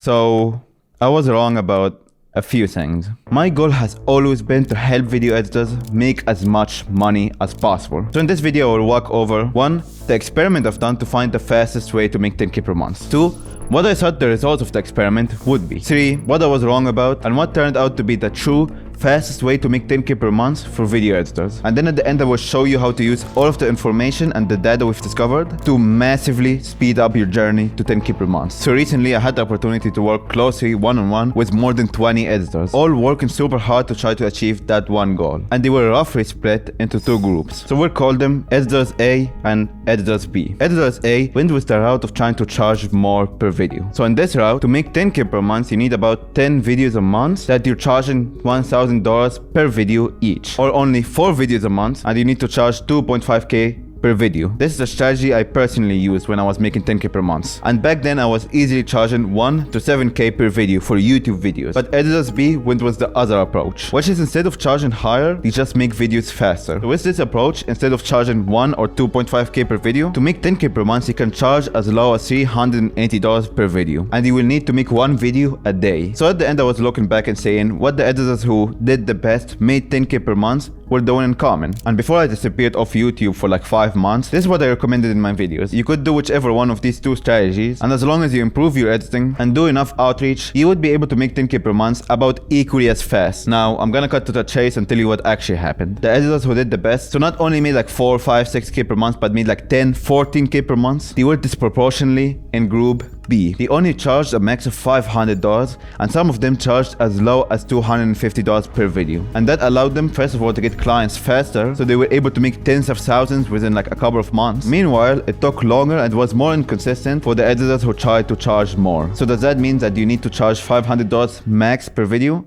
So I was wrong about a few things. My goal has always been to help video editors make as much money as possible. So in this video, I will walk over 1. The experiment I've done to find the fastest way to make 10k per month. 2. What I thought the results of the experiment would be. 3. What I was wrong about and what turned out to be the true fastest way to make 10k per month for video editors. And then at the end I will show you how to use all of the information and the data we've discovered to massively speed up your journey to 10k per month. So recently I had the opportunity to work closely one-on-one with more than 20 editors, all working super hard to try to achieve that one goal. And they were roughly split into 2 groups. So we'll call them Editors A and Editors B. Editors A went with the route of trying to charge more per video. So in this route, to make 10k per month, you need about 10 videos a month that you're charging $1,000 per video each, or only 4 videos a month and you need to charge 2.5k per video. This is a strategy I personally used when I was making 10k per month. And back then I was easily charging 1 to 7k per video for YouTube videos. But Editors B went with the other approach, which is instead of charging higher, you just make videos faster. So with this approach, instead of charging 1 or 2.5k per video, to make 10k per month, you can charge as low as $380 per video. And you will need to make 1 video a day. So at the end I was looking back and saying what the editors who did the best, made 10k per month, were doing in common. And before I disappeared off YouTube for like 5 months, this is what I recommended in my videos. You could do whichever one of these 2 strategies, and as long as you improve your editing and do enough outreach, you would be able to make 10k per month about equally as fast. Now, I'm gonna cut to the chase and tell you what actually happened. The editors who did the best, so not only made like 4, 5, 6k per month, but made like 10, 14k per month, they were disproportionately in group B. They only charged a max of $500, and some of them charged as low as $250 per video. And that allowed them, first of all, to get clients faster, so they were able to make tens of thousands within like a couple of months. Meanwhile, it took longer and was more inconsistent for the editors who tried to charge more. So does that mean that you need to charge $500 max per video?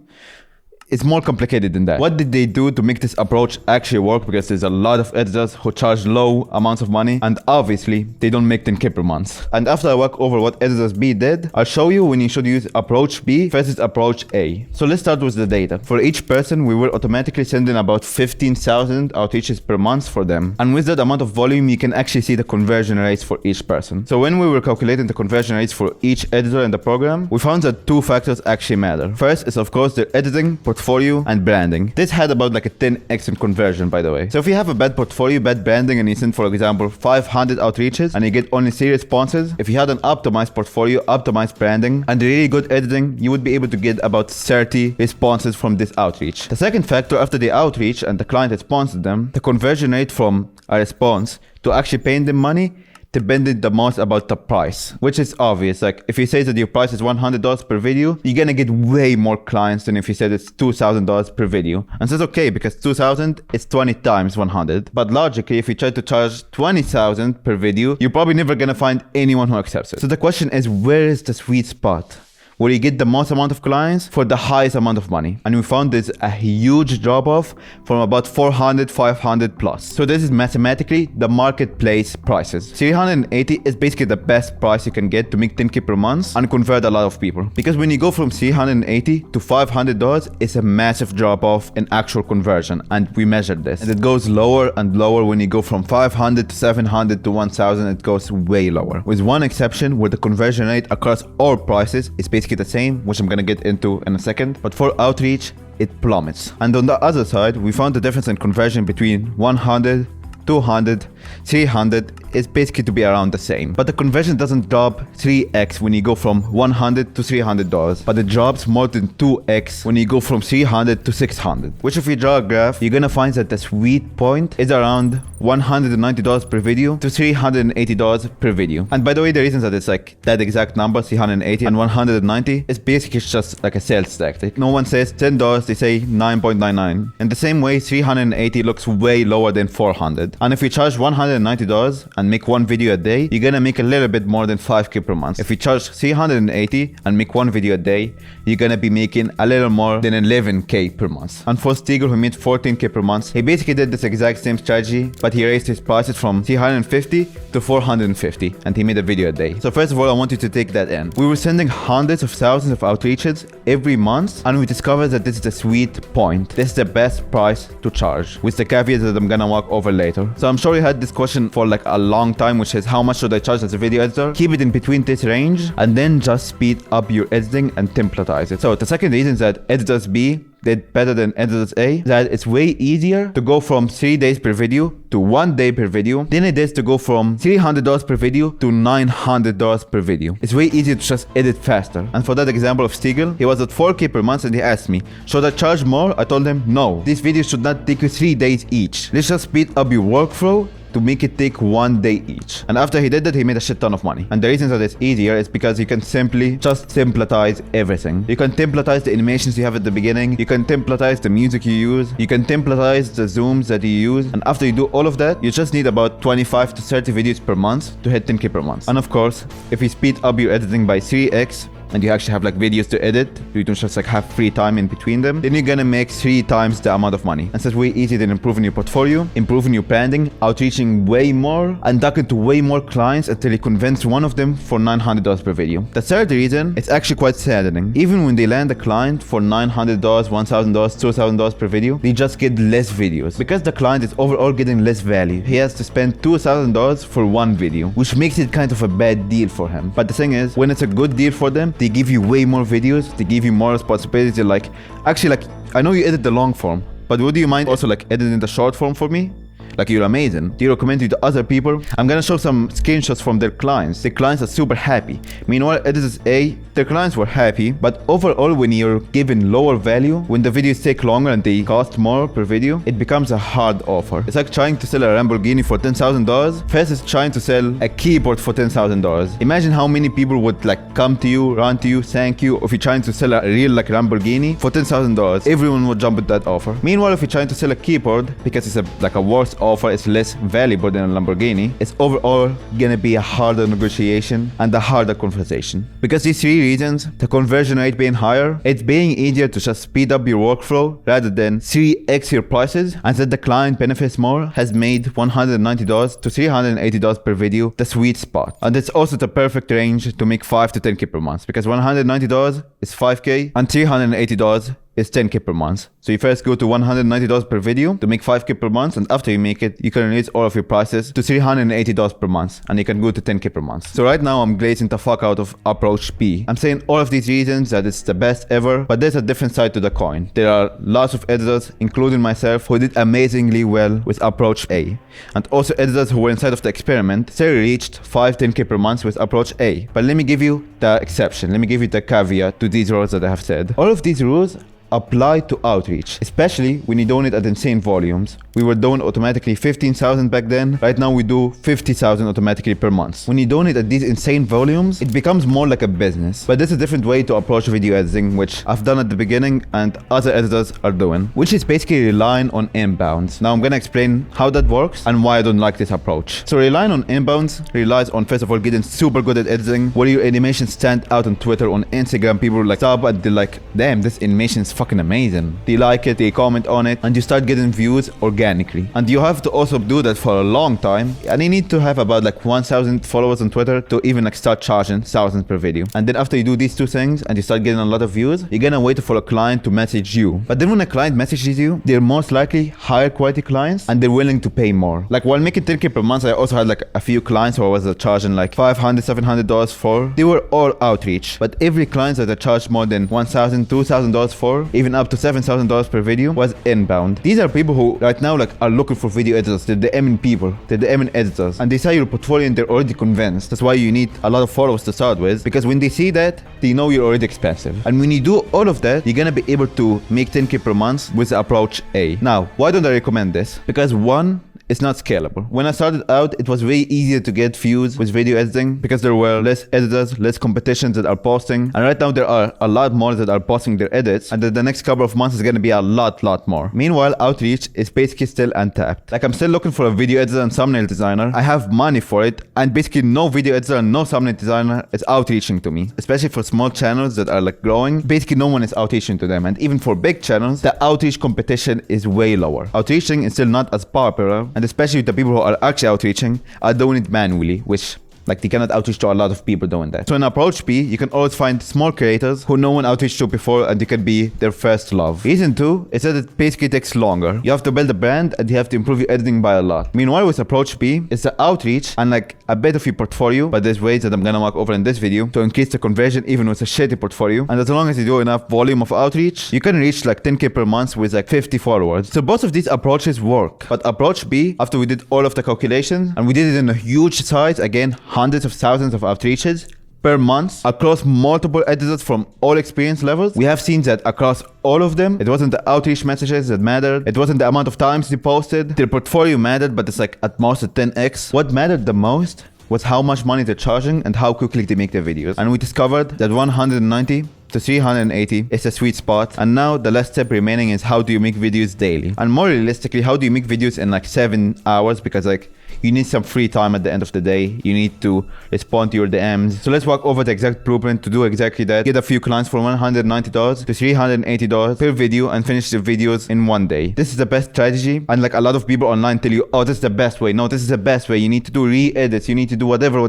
It's more complicated than that. What did they do to make this approach actually work? Because there's a lot of editors who charge low amounts of money, and obviously they don't make 10k per month. And after I walk over what Editors B did, I'll show you when you should use approach B versus approach A. So let's start with the data. For each person, we were automatically sending about 15,000 outreaches per month for them. And with that amount of volume, you can actually see the conversion rates for each person. So when we were calculating the conversion rates for each editor in the program, we found that 2 factors actually matter. First is of course their editing, portfolio, and branding. This had about like a 10x in conversion, by the way. So if you have a bad portfolio, bad branding, and you send, for example, 500 outreaches and you get only 3 responses, if you had an optimized portfolio, optimized branding, and really good editing, you would be able to get about 30 responses from this outreach. The second factor, after the outreach and the client responds to them, the conversion rate from a response to actually paying them money depended the most about the price, which is obvious. Like if you say that your price is $100 per video, you're gonna get way more clients than if you said it's $2,000 per video. And that's okay, because 2,000 is 20 times 100. But logically, if you try to charge 20,000 per video, you're probably never gonna find anyone who accepts it. So the question is, where is the sweet spot where you get the most amount of clients for the highest amount of money? And we found there's a huge drop off from about 400, 500 plus. So this is mathematically the marketplace prices. 380 is basically the best price you can get to make 10k per month and convert a lot of people. Because when you go from 380 to $500, it's a massive drop off in actual conversion. And we measured this. And it goes lower and lower when you go from 500 to 700 to 1,000, it goes way lower. With one exception where the conversion rate across all prices is basically the same, which I'm gonna get into in a second. But for outreach, it plummets. And on the other side, we found the difference in conversion between 100, 200, 300 is basically to be around the same. But the conversion doesn't drop 3x when you go from $100 to $300, but it drops more than 2x when you go from 300 to 600. Which if you draw a graph, you're gonna find that the sweet point is around $190 per video to $380 per video. And by the way, the reason that it's like that exact number, 380 and 190, is basically just like a sales tax. Like no one says $10, they say 9.99. In the same way, 380 looks way lower than 400. And if you charge $190 and make 1 video a day, you're gonna make a little bit more than 5k per month. If you charge 380 and make 1 video a day, you're gonna be making a little more than 11k per month. And for Stiegel, who made 14k per month, he basically did this exact same strategy, but he raised his prices from 350 to 450, and he made a video a day. So first of all, I want you to take that in. We were sending hundreds of thousands of outreaches every month, and we discovered that this is the sweet point. This is the best price to charge, with the caveat that I'm gonna walk over later. So I'm sure you had this question for like a long time, which is how much should I charge as a video editor. Keep it in between this range and then just speed up your editing and templatize it. So the second reason is that editors B did better than editors A, that it's way easier to go from 3 days per video to 1 day per video than it is to go from $300 per video to $900 per video. It's way easier to just edit faster. And for that example of Stiegel, he was at 4K per month and he asked me, should I charge more? I told him, no, these videos should not take you 3 days each. Let's just speed up your workflow to make it take 1 day each. And after he did that, he made a shit ton of money. And the reason that it's easier is because you can simply just templatize everything. You can templatize the animations you have at the beginning. You can templatize the music you use. You can templatize the zooms that you use. And after you do all of that, you just need about 25 to 30 videos per month to hit 10K per month. And of course, if you speed up your editing by 3x, and you actually have like videos to edit, you don't just like have free time in between them, then you're gonna make 3 times the amount of money. And so it's way easier than improving your portfolio, improving your branding, outreaching way more, and talking to way more clients until you convince one of them for $900 per video. The third reason, it's actually quite saddening. Even when they land a client for $900, $1,000, $2,000 per video, they just get less videos. Because the client is overall getting less value, he has to spend $2,000 for 1 video, which makes it kind of a bad deal for him. But the thing is, when it's a good deal for them, they give you way more videos, they give you more responsibility. Like, actually, like, I know you edit the long form, but would you mind also like editing the short form for me? Like, you're amazing. Do you recommend it to other people? I'm gonna show some screenshots from their clients. The clients are super happy. Meanwhile, editors A, their clients were happy, but overall, when you're given lower value, when the videos take longer and they cost more per video, it becomes a hard offer. It's like trying to sell a Lamborghini for $10,000 versus trying to sell a keyboard for $10,000. Imagine how many people would like come to you, run to you, thank you. If you're trying to sell a real like Lamborghini for $10,000, everyone would jump at that offer. Meanwhile, if you're trying to sell a keyboard because it's like a worse offer, is less valuable than a Lamborghini, it's overall gonna be a harder negotiation and a harder conversation. Because these 3 reasons, the conversion rate being higher, it's being easier to just speed up your workflow rather than 3x your prices, and that the client benefits more, has made $190 to $380 per video the sweet spot. And it's also the perfect range to make 5 to 10K per month, because $190 is 5K and $380 is 10K per month. So you first go to $190 per video to make 5K per month, and after you make it, you can release all of your prices to $380 per month, and you can go to 10K per month. So right now I'm glazing the fuck out of approach B. I'm saying all of these reasons that it's the best ever, but there's a different side to the coin. There are lots of editors, including myself, who did amazingly well with approach A. And also editors who were inside of the experiment, they reached 5-10K per month with approach A. But let me give you the exception. Let me give you the caveat to these rules that I have said. All of these rules apply to outreach, especially when you donate at insane volumes. We were doing automatically 15,000 back then. Right now we do 50,000 automatically per month. When you donate at these insane volumes, it becomes more like a business. But there's a different way to approach video editing, which I've done at the beginning and other editors are doing, which is basically relying on inbounds. Now I'm gonna explain how that works and why I don't like this approach. So relying on inbounds relies on, first of all, getting super good at editing, where your animations stand out on Twitter, on Instagram. People like stop and they're like, damn, this animation is fucking amazing. They like it, they comment on it, and you start getting views organically. And you have to also do that for a long time, and you need to have about like 1,000 followers on Twitter to even like start charging thousands per video. And then after you do these 2 things and you start getting a lot of views, you're gonna wait for a client to message you. But then when a client messages you, they're most likely higher quality clients and they're willing to pay more. Like while making 10K per month, I also had like a few clients who I was charging like $500, $700 for. They were all outreach, but every client that I charged more than $1,000, $2,000 for, even up to $7,000 per video, was inbound. These are people who right now like are looking for video editors. They're DMing people, they're DMing editors, and they saw your portfolio and they're already convinced. That's why you need a lot of followers to start with, because when they see that, they know you're already expensive. And when you do all of that, you're gonna be able to make 10K per month with the approach A. Now, why don't I recommend this? Because one, it's not scalable. When I started out, it was way easier to get views with video editing because there were less editors, less competitions that are posting. And right now there are a lot more that are posting their edits. And the next couple of months is going to be a lot more. Meanwhile, outreach is basically still untapped. Like I'm still looking for a video editor and thumbnail designer. I have money for it. And basically no video editor and no thumbnail designer is outreaching to me. Especially for small channels that are like growing. Basically no one is outreaching to them. And even for big channels, the outreach competition is way lower. Outreaching is still not as popular. And especially the people who are actually outreaching are doing it manually, which Like they cannot outreach to a lot of people doing that. So in approach B, you can always find small creators who no one outreached to before and they can be their first love. Reason 2 is that it basically takes longer. You have to build a brand and you have to improve your editing by a lot. Meanwhile, with approach B, it's the outreach and like a bit of your portfolio, but there's ways that I'm gonna walk over in this video to increase the conversion even with a shitty portfolio. And as long as you do enough volume of outreach, you can reach like 10k per month with like 50 followers. So both of these approaches work. But approach B, after we did all of the calculations and we did it in a huge size, again, hundreds of thousands of outreaches per month across multiple editors from all experience levels, we have seen that across all of them, it wasn't the outreach messages that mattered, it wasn't the amount of times they posted, their portfolio mattered, but it's like at most a 10x. What mattered the most was how much money they're charging and how quickly they make their videos. And we discovered that 190 to 380 is a sweet spot. And now the last step remaining is how do you make videos daily? And more realistically, how do you make videos in like 7 hours? Because like you need some free time at the end of the day. You need to respond to your DMs. So let's walk over the exact blueprint to do exactly that. Get a few clients for $190 to $380 per video and finish the videos in 1 day. This is the best strategy. And like a lot of people online tell you, oh, this is the best way. No, this is the best way. You need to do re-edits. You need to do whatever.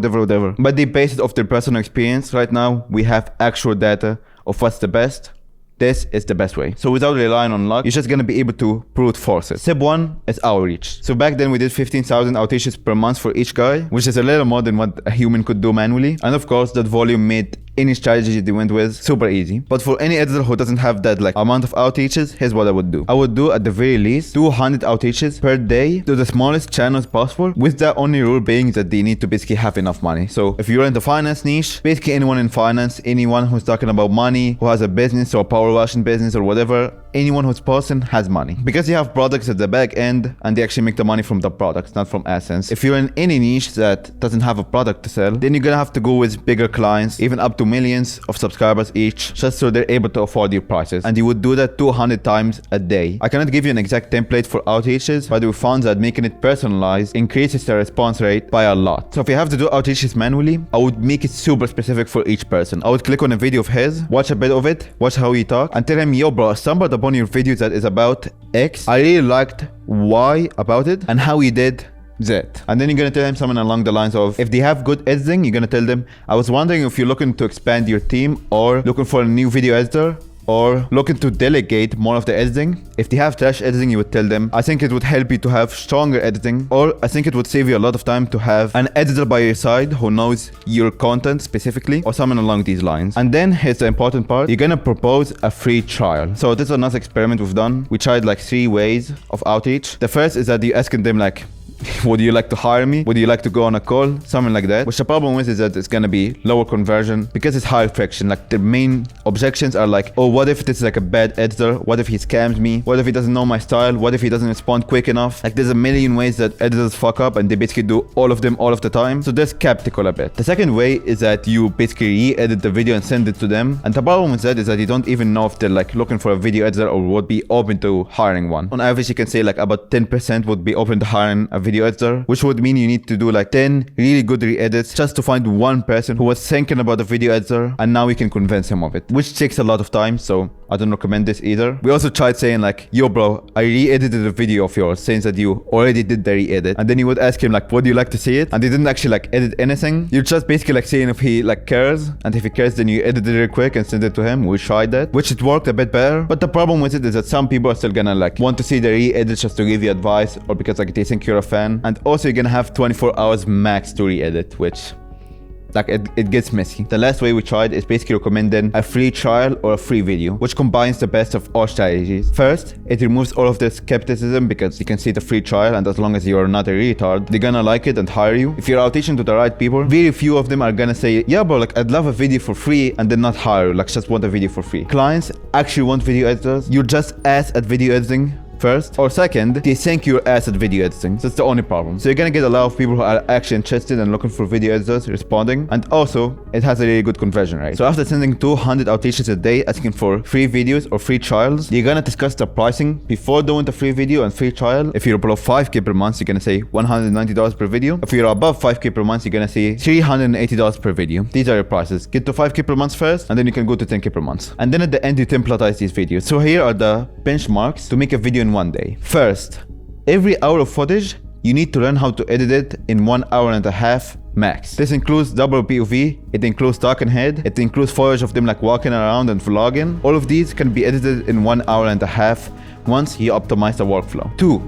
But they base it off their personal experience. Right now, we have actual data of what's the best. This is the best way. So without relying on luck, you're just gonna be able to brute force it. Step 1 is outreach. So back then we did 15,000 outreaches per month for each guy, which is a little more than what a human could do manually. And of course, that volume made any strategy they went with super easy. But for any editor who doesn't have that like amount of outreaches, here's what I would do. I would do at the very least 200 outreaches per day to the smallest channels possible, with the only rule being that they need to basically have enough money. So if you're in the finance niche, basically anyone in finance, anyone who's talking about money, who has a business or a power washing business or whatever, anyone who's person has money. Because you have products at the back end and they actually make the money from the products, not from AdSense. If you're in any niche that doesn't have a product to sell, then you're gonna have to go with bigger clients, even up to millions of subscribers each, just so they're able to afford your prices. And you would do that 200 times a day. I cannot give you an exact template for outreaches, but we found that making it personalized increases the response rate by a lot. So if you have to do outreaches manually, I would make it super specific for each person. I would click on a video of his, watch a bit of it, watch how he talks, and tell him, yo bro, I stumbled upon your video that is about X. I really liked Y about it and how he did Z. And then you're gonna tell them something along the lines of, if they have good editing, you're gonna tell them, I was wondering if you're looking to expand your team or looking for a new video editor or looking to delegate more of the editing. If they have trash editing, you would tell them, I think it would help you to have stronger editing, or I think it would save you a lot of time to have an editor by your side who knows your content specifically, or something along these lines. And then here's the important part, you're gonna propose a free trial. So this is another experiment we've done. We tried like 3 ways of outreach. The first is that you're asking them like, would you like to hire me? Would you like to go on a call? Something like that. Which the problem with is that it's gonna be lower conversion because it's high friction. Like the main objections are like, oh, what if this is like a bad editor? What if he scams me? What if he doesn't know my style? What if he doesn't respond quick enough? Like there's a million ways that editors fuck up and they basically do all of them all of the time. So they're skeptical a bit. The second way is that you basically re-edit the video and send it to them. And the problem with that is that you don't even know if they're like looking for a video editor or would be open to hiring one. On average, you can say like about 10% would be open to hiring a video editor, which would mean you need to do like 10 really good re-edits just to find one person who was thinking about a video editor, and now we can convince him of it, which takes a lot of time. So I don't recommend this either. We also tried saying like, yo bro, I re-edited a video of yours, saying that you already did the re-edit, and then you would ask him like, would you like to see it? And they didn't actually like edit anything. You're just basically like saying if he like cares, and if he cares then you edit it real quick and send it to him. We tried that, which it worked a bit better, but the problem with it is that some people are still gonna like want to see the re-edit just to give you advice, or because like they think you're a fan. And also you're gonna have 24 hours max to re-edit, which like it gets messy. The last way we tried is basically recommending a free trial or a free video, which combines the best of all strategies. First, it removes all of the skepticism because you can see the free trial, and as long as you're not a retard, they're gonna like it and hire you. If you're outreaching to the right people, very few of them are gonna say, yeah bro, like I'd love a video for free, and then not hire you, like just want a video for free. Clients actually want video editors. You're just ass at video editing first, or second, they think you're ass at video editing. That's the only problem. So you're gonna get a lot of people who are actually interested and looking for video editors responding, and also it has a really good conversion rate. So after sending 200 outreaches a day asking for free videos or free trials, you're gonna discuss the pricing before doing the free video and free trial. If you're below 5k per month, you're gonna say $190 per video. If you're above 5k per month, you're gonna say $380 per video. These are your prices. Get to 5k per month first, and then you can go to 10k per month. And then at the end, you templatize these videos. So here are the benchmarks to make a video in 1 day. First, every hour of footage, you need to learn how to edit it in 1.5 hours max. This includes double POV, it includes talking head, it includes footage of them like walking around and vlogging. All of these can be edited in 1 hour and a half once you optimize the workflow. 2.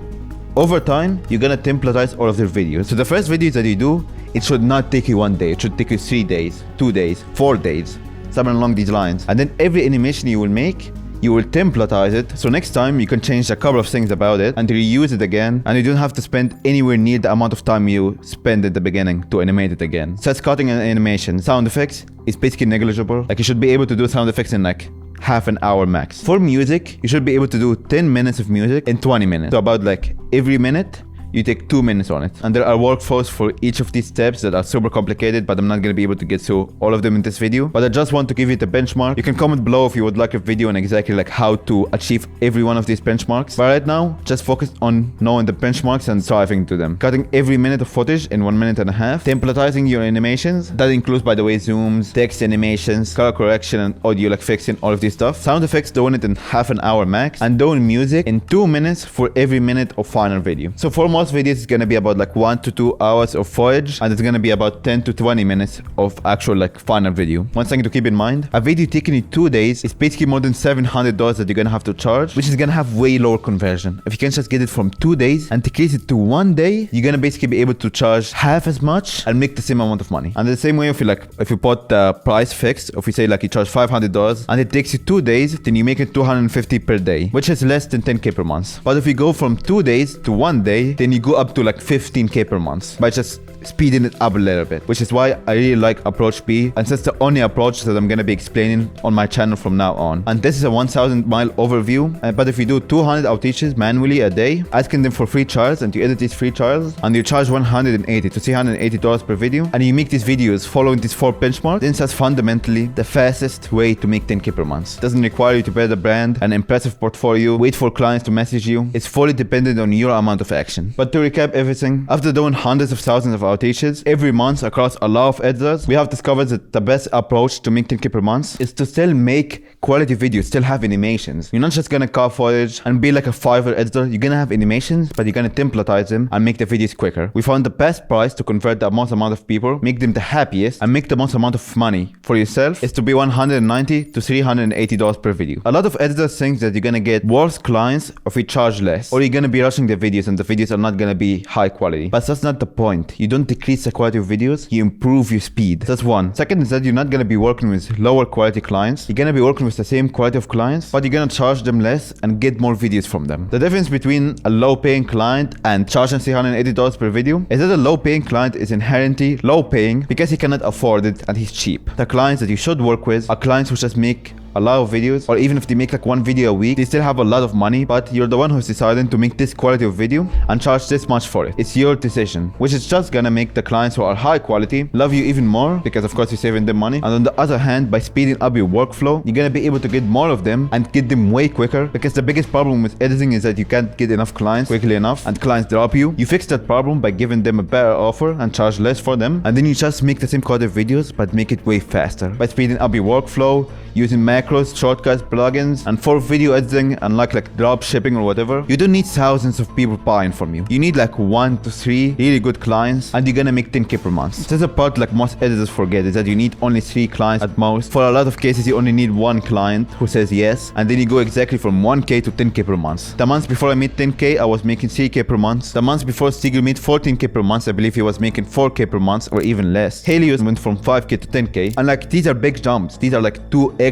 Over time, you're gonna templatize all of their videos. So the first videos that you do, it should not take you 1 day. It should take you 3 days, 2 days, 4 days, something along these lines. And then every animation you will make, you will templatize it, so next time you can change a couple of things about it and reuse it again, and you don't have to spend anywhere near the amount of time you spend at the beginning to animate it again. Set cutting and animation. Sound effects is basically negligible. Like you should be able to do sound effects in like half an hour max. For music, you should be able to do 10 minutes of music in 20 minutes. So about like every minute, you take 2 minutes on it. And there are workflows for each of these steps that are super complicated, but I'm not gonna be able to get through all of them in this video. But I just want to give you the benchmark. You can comment below if you would like a video on exactly like how to achieve every one of these benchmarks. But right now, just focus on knowing the benchmarks and striving to them. Cutting every minute of footage in 1 minute and a half. Templatizing your animations. That includes, by the way, zooms, text animations, color correction, and audio like fixing, all of this stuff. Sound effects, doing it in half an hour max. And doing music in 2 minutes for every minute of final video. So for most videos, it's gonna be about like 1 to 2 hours of footage, and it's gonna be about 10 to 20 minutes of actual like final video. One thing to keep in mind, a video taking you 2 days is basically more than $700 that you're gonna have to charge, which is gonna have way lower conversion. If you can just get it from 2 days and decrease it to 1 day, you're gonna basically be able to charge half as much and make the same amount of money. And the same way, if you put the price fixed, if we say like you charge $500 and it takes you 2 days, then you make it $250 per day, which is less than 10K per month. But if you go from 2 days to 1 day, then you go up to like 15K per month by just speeding it up a little bit, which is why I really like approach B, and that's the only approach that I'm gonna be explaining on my channel from now on. And this is a 1,000 mile overview, but if you do 200 outages manually a day, asking them for free trials, and you edit these free trials, and you charge $180 to $380 per video, and you make these videos following these 4 benchmarks, then that's fundamentally the fastest way to make 10K per month. It doesn't require you to build a brand, an impressive portfolio, wait for clients to message you. It's fully dependent on your amount of action. But to recap everything, after doing hundreds of thousands of outages every month across a lot of editors, we have discovered that the best approach to make 10K per month is to still make quality videos, still have animations. You're not just gonna cut footage and be like a Fiverr editor. You're gonna have animations, but you're gonna templatize them and make the videos quicker. We found the best price to convert the most amount of people, make them the happiest, and make the most amount of money for yourself is to be $190 to $380 per video. A lot of editors think that you're gonna get worse clients if you charge less, or you're gonna be rushing the videos and the videos are not gonna be high quality. But that's not the point. You don't decrease the quality of videos, you improve your speed. That's one. Second is that you're not gonna be working with lower quality clients. You're gonna be working with the same quality of clients, but you're gonna charge them less and get more videos from them. The difference between a low paying client and charging $380 per video is that a low paying client is inherently low paying because he cannot afford it and he's cheap. The clients that you should work with are clients who just make a lot of videos, or even if they make like 1 video a week, they still have a lot of money, but you're the one who's deciding to make this quality of video and charge this much for it. It's your decision, which is just gonna make the clients who are high quality love you even more because of course you're saving them money. And on the other hand, by speeding up your workflow, you're gonna be able to get more of them and get them way quicker, because the biggest problem with editing is that you can't get enough clients quickly enough and clients drop you. You fix that problem by giving them a better offer and charge less for them, and then you just make the same quality of videos but make it way faster by speeding up your workflow, using macros, shortcuts, plugins. And for video editing and like drop shipping or whatever, you don't need thousands of people buying from you. You need like 1 to 3 really good clients, and you're gonna make 10K per month. That's a part like most editors forget, is that you need only 3 clients at most. For a lot of cases, you only need 1 client who says yes, and then you go exactly from 1K to 10K per month. The months before I made 10K, I was making 3K per month. The months before Stiegel made 14K per month, I believe he was making 4K per month or even less. Helios went from 5K to 10K, and like these are big jumps. These are like 2x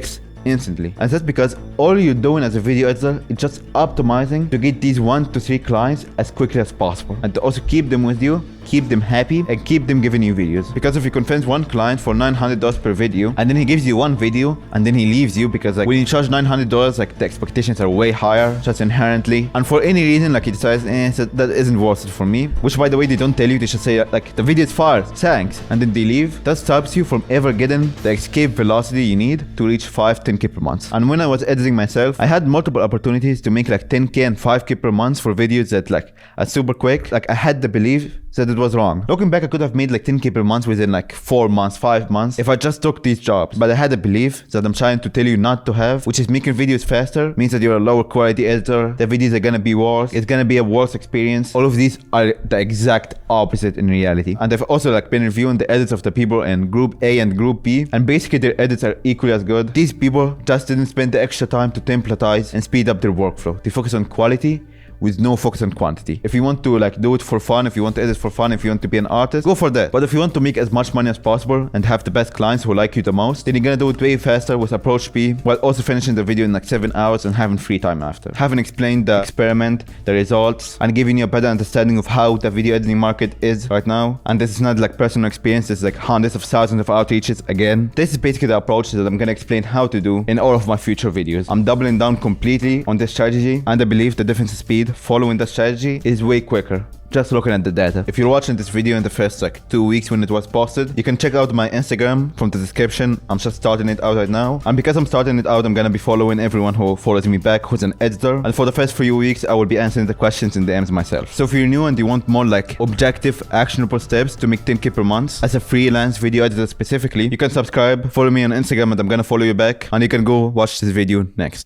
instantly. And that's because all you're doing as a video editor is just optimizing to get these 1 to 3 clients as quickly as possible, and to also keep them with you, keep them happy, and keep them giving you videos. Because if you convince one client for $900 per video, and then he gives you 1 video, and then he leaves you because like when you charge $900, like the expectations are way higher just inherently, and for any reason like he decides so that isn't worth it for me, which by the way they don't tell you, they should say like the video is fire, thanks, and then they leave. That stops you from ever getting the escape velocity you need to reach 5-10K per month. And when I was editing myself, I had multiple opportunities to make like 10K and 5K per month for videos that like are super quick. Like I had the belief said it was wrong. Looking back, I could have made like 10k per month within like 4 months, 5 months if I just took these jobs. But I had a belief that I'm trying to tell you not to have, which is making videos faster means that you're a lower quality editor, the videos are gonna be worse, it's gonna be a worse experience. All of these are the exact opposite in reality. And I've also like been reviewing the edits of the people in group A and group B, and basically their edits are equally as good. These people just didn't spend the extra time to templatize and speed up their workflow. They focus on quality with no focus on quantity. If you want to like do it for fun, if you want to edit for fun, if you want to be an artist, go for that. But if you want to make as much money as possible and have the best clients who like you the most, then you're gonna do it way faster with approach B, while also finishing the video in like 7 hours and having free time after. Having explained the experiment, the results, and giving you a better understanding of how the video editing market is right now, and this is not like personal experience, this is like hundreds of thousands of outreaches again. This is basically the approach that I'm gonna explain how to do in all of my future videos. I'm doubling down completely on this strategy, and I believe the difference in speed following the strategy is way quicker. Just looking at the data. If you're watching this video in the first like 2 weeks when it was posted, you can check out my Instagram from the description. I'm just starting it out right now. And because I'm starting it out, I'm gonna be following everyone who follows me back who's an editor. And for the first few weeks, I will be answering the questions in DMs myself. So if you're new and you want more like objective, actionable steps to make 10k per month as a freelance video editor specifically, you can subscribe, follow me on Instagram, and I'm gonna follow you back. And you can go watch this video next.